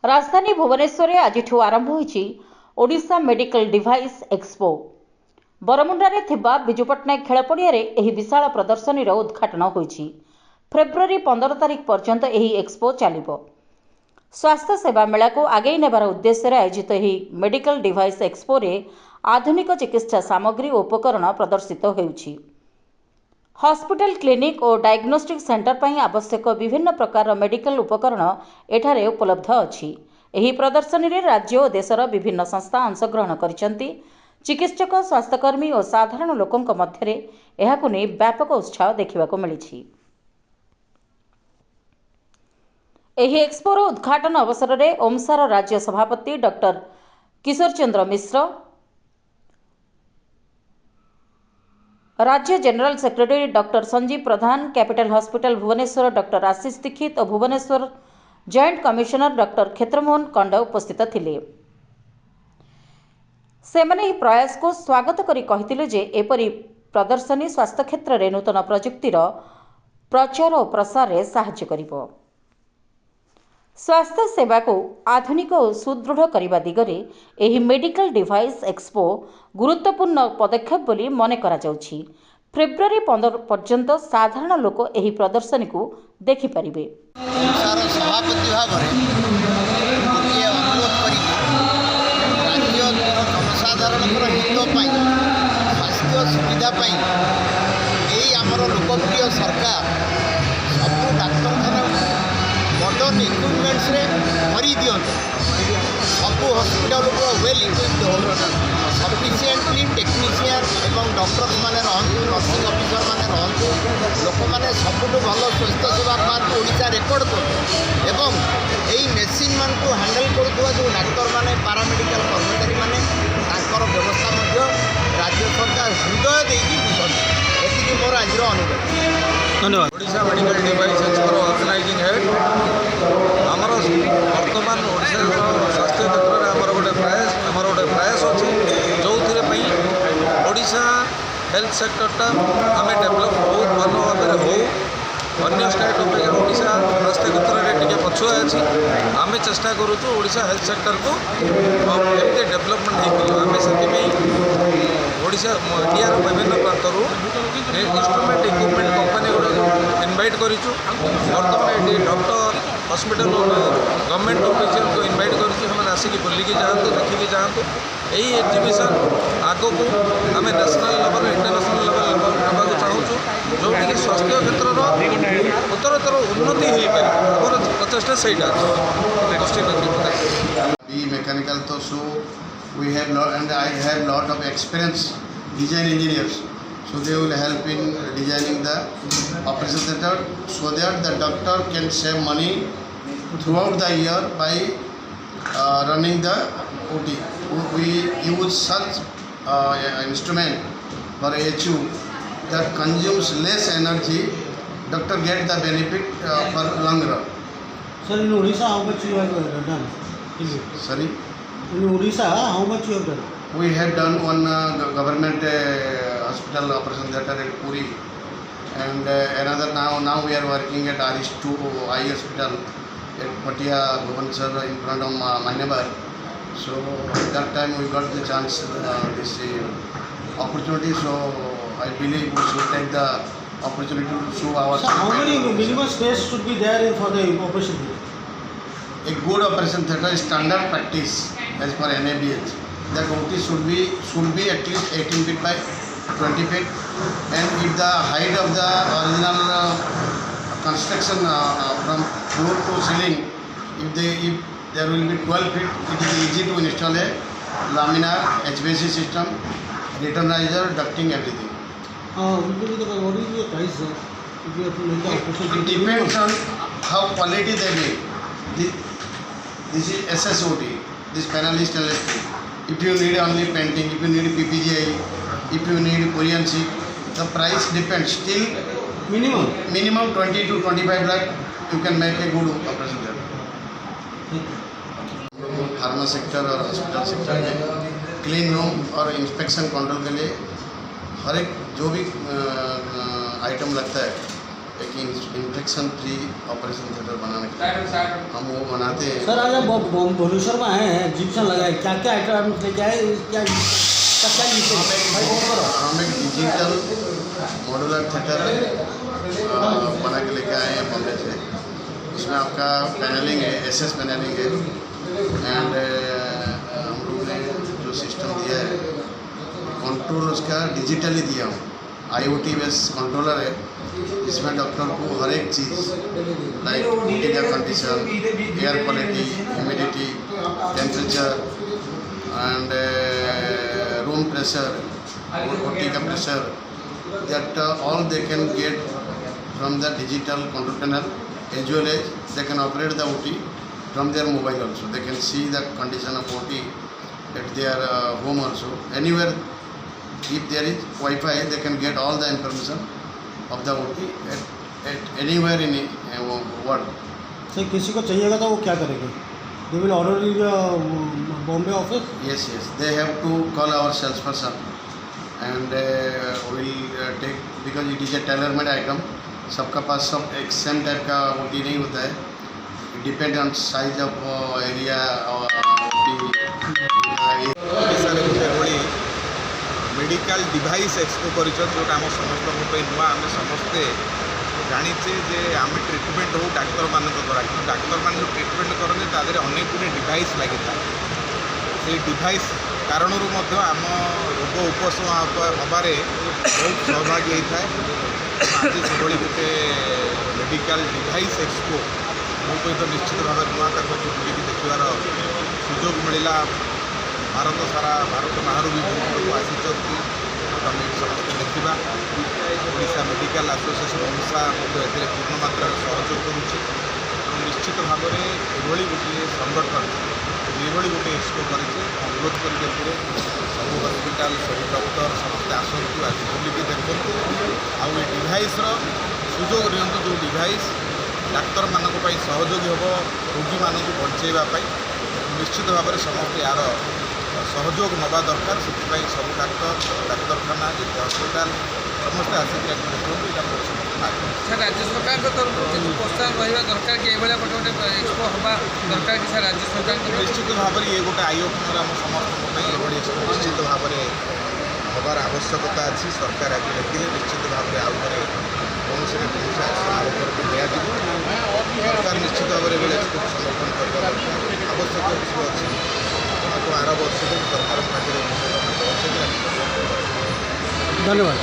राजधानी भुवनेश्वर आज आरंभ होईछि ओडिशा मेडिकल डिवाइस एक्सपो। बरमुंडारे थिबा बिजु पट्टनायक खेल पड़ियारे एही विशाल प्रदर्शनीर उद्घाटन होईछि। फेब्रुआरी 15 तारिख पर्यंत एही एक्सपो चलिबो। स्वास्थ्य सेवा मेला को आगे नेबार उद्देश्य आयोजित एही मेडिकल डिवाइस एक्सपो रे आधुनिक चिकित्सा सामग्री और उपकरण प्रदर्शित होउछि। हॉस्पिटल क्लिनिक और डायग्नोस्टिक सेंटर पर आवश्यक विभिन्न प्रकार मेडिकल उपकरण एठारे उपलब्ध अछि। एही प्रदर्शनी रे राज्य और देशर विभिन्न संस्था अंशग्रहण करिसंती। चिकित्सक, स्वास्थ्यकर्मी और साधारण लोकंक मध्यरे एहाकु नै व्यापक उत्साह देखिबाकु मिलिछि। एही एक्सपोर उद्घाटन अवसर में ओमसार राज्य सभापति डॉक्टर किशोर चंद्र मिश्र, राज्य जनरल सेक्रेटरी डॉक्टर संजीव प्रधान, कैपिटल हॉस्पिटल भुवनेश्वर डॉक्टर आशीष दीक्षित और भुवनेश्वर जॉइंट कमिश्नर डॉक्टर क्षेत्रमोहन कंड उपस्थित थिले। सेमाने ही प्रयास को स्वागत करी कहिथिले जे एपरी प्रदर्शनी स्वास्थ्य क्षेत्र में नूतन प्रजुक्तिर प्रचार और प्रसार में सहायता करिबो। स्वास्थ्य सेवा को आधुनिक और सुदृढ़ करने दिगरे एही मेडिकल डिवाइस एक्सपो गुरुत्वपूर्ण पदक्षेप बोली मने करा जाउछि। फेब्रुआरी 15 पर्यंत साधारण लोक एही प्रदर्शनी को देखि परिबे। सभापति भाव जनसाधारण हित स्वास्थ्य सुविधा आमर लोकप्रिय सरकार सब डाक्तखाना मॉडर्न इक्विपमेंट्स भरी दिखते सब हॉस्पिटल को वेल इक्विप्ड हो सफिशिएंटली टेक्नीशियन एवं डॉक्टर्स माने रहतु नर्सिंग ऑफिसर माने रहतु लोक मैंने सबुठ भल स्वास्थ्य सेवा पाँच ओडिशा रेकर्ड कर एवं यही मेसीन मान को हैंडल करुवा जो डाक्तर माने पारामेडिकल कर्मचारी माने तांकर व्यवस्था राज्य सरकार हृदय देकी बुझती एति मोर आज अनुरोध। धन्यवाद। Odisha medical device expo organising head आमर वर्तमान ओडिशा स्वास्थ्य क्षेत्र में आमर गोटे प्रयास अच्छी जो ओडिशा हेल्थ सेक्टरटा आम डेभलप बहुत भल भाव हो अन्य स्टेट अपेक्षा ओडिशा स्वास्थ्य क्षेत्र में टी पछुआ अच्छी आम चेष्टा करुचु ओडिशा हेल्थ सेक्टर को केमती डेभलपमेंट हो आम से ओडिशा इंडिया विभिन्न प्रांतरू इंस्ट्रूमेंट इक्विपमेंट कंपनी गुड़ा इनवाइट करूँ बर्तमान ये डॉक्टर हॉस्पिटल गवर्नमेंट ऑफिशियल को इनवाइट करूँ आसिक बुलिकी जातु देखिकी जातु यही एग्जिबिशन आगो को आम नेशनल लेवल इंटरनेशनल लेवल नवाक चाहूँ जो कि स्वास्थ्य क्षेत्र उत्तरोत्तर उन्नति हो पार प्रचेषा से मेकानिकल तो सो we have lot and I have lot of experience design engineers, so they will help in designing the operation theatre so that the doctor can save money throughout the year by running the OT. We use such instrument for HU that consumes less energy. Doctor get the benefit for long run. Sir, in Odisha, how much you have done? Sorry? In Odisha, how much you have done? We have done one government hospital operation theatre at Puri, and another now we are working at RS2 Eye Hospital at Patia, Bhubaneswar in front of Manyabar. So at that time we got the chance, this opportunity. So I believe we should take the opportunity to show our. So how many minimum space should be there for the operation theatre? A good operation theatre is standard practice as per NABH. That OT should be at least 18 feet by 20 feet, and if the height of the original construction from floor to ceiling, if there will be 12 feet, it is easy to install a laminar HVAC system, returnizer, ducting, everything. What is the price, sir? If you have to make the operation, It depends on how quality they make. This is SSOT. This panel is stainless steel. If you need only painting, if you need PPGI, if you need Korean sheet, the price depends. Still minimum 20 to 25 lakh you can make a good operation theatre. Pharma sector और hospital sector में clean room और inspection control के लिए हर एक जो भी item लगता है एक इन्फेक्शन फ्री ऑपरेशन थिएटर बनाने के लिए हम वो बनाते हैं। सर आज आप भुवनेश्वर में आए हैं, एग्जीबिशन लगाए, क्या क्या आइटम लेके आए, क्या हम एक डिजिटल मॉड्यूलर थिएटर बना के लेके आए हैं बॉम्बे से। उसमें आपका पैनलिंग है, एसएस पैनलिंग है एंड हम लोग ने जो सिस्टम दिया है कंट्रोल उसका डिजिटली दिया हूँ। IoT बेस कंट्रोलर है जिसमें डॉक्टर को हर एक चीज़ लाइक ओटी का condition, air quality, humidity, temperature and room pressure, OT का pressure, that all they can get from the digital control panel, as well as they can operate the OT from their mobile also. They can see the condition of OT at their home also. Anywhere, if there is Wi-Fi, they can get all the information of the OT at anywhere in world. Sir किसी को चाहिएगा तो वो क्या करेंगे? They will order in Bombay office? Yes, they have to call our salesperson and will take, because it is a tailor-made item. सबका पास सब एक सेम टाइप का OT नहीं होता है, depend on size of area ओडिशारे गोटे भली मेडिकल डिवाइस एक्सपो कर जोटा आम समस्त नुआ आम समस्ते जाचे जे आम ट्रिटमेंट हो डाक्तर मान द्वारा कि डाक्तर मान ट्रिटमेंट करते तादेह अनेक गुड़े डिवाइस लगी था। से डिवाइस कारण आम रोग उपशम हबारे बहुत सहभागी होता है। आज से गोटे मेडिकल डिवाइस एक्सपो मो सहित निश्चित भाव नुआ बुलिकी देखार सुजोग मिलला। भारत सारा भारत बाहर भी बहुत लोग आसी आम समस्त देखा। ओडिशा मेडिकल एसोसिएशन ओडिशा पूर्ण मात्रा सहयोग करुच्ची। निश्चित भाव में एभली गोटे संगठन ये गोटे एक्सपो कर अनुरोध कर सब हस्पिटाल सब डॉक्टर समस्ते आसतु आज बुलिकी देखु आउ डिवाइस सुजोग नियंतु जो डिवाइस डाक्तर मान सहयोगी हम रोगी मान बचाइवाई। निश्चित भाव में समस्त यार सहयोग नवा दरकार। से सब डाक्तर डाक्तखाना हस्पिटाल समस्ते आसिक देखते सर राज्य सरकार तरफ प्रोत्साहन रहा दरकार कि गोटे एक्सपो हवा दरकार कि सर राज्य सरकार निश्चित भाव में ये गोटे आई ओपनर आम समस्त एक्सपो निश्चित भाव में हबार आवश्यकता अच्छी। सरकार आज देखिए निश्चित भाव में आउे कौन से दिया सरकार निश्चित भाव में एक्सपो समर्थन करवा आवश्यक विषय अच्छी। आर वर्ष सरकार पाखे धन्यवाद।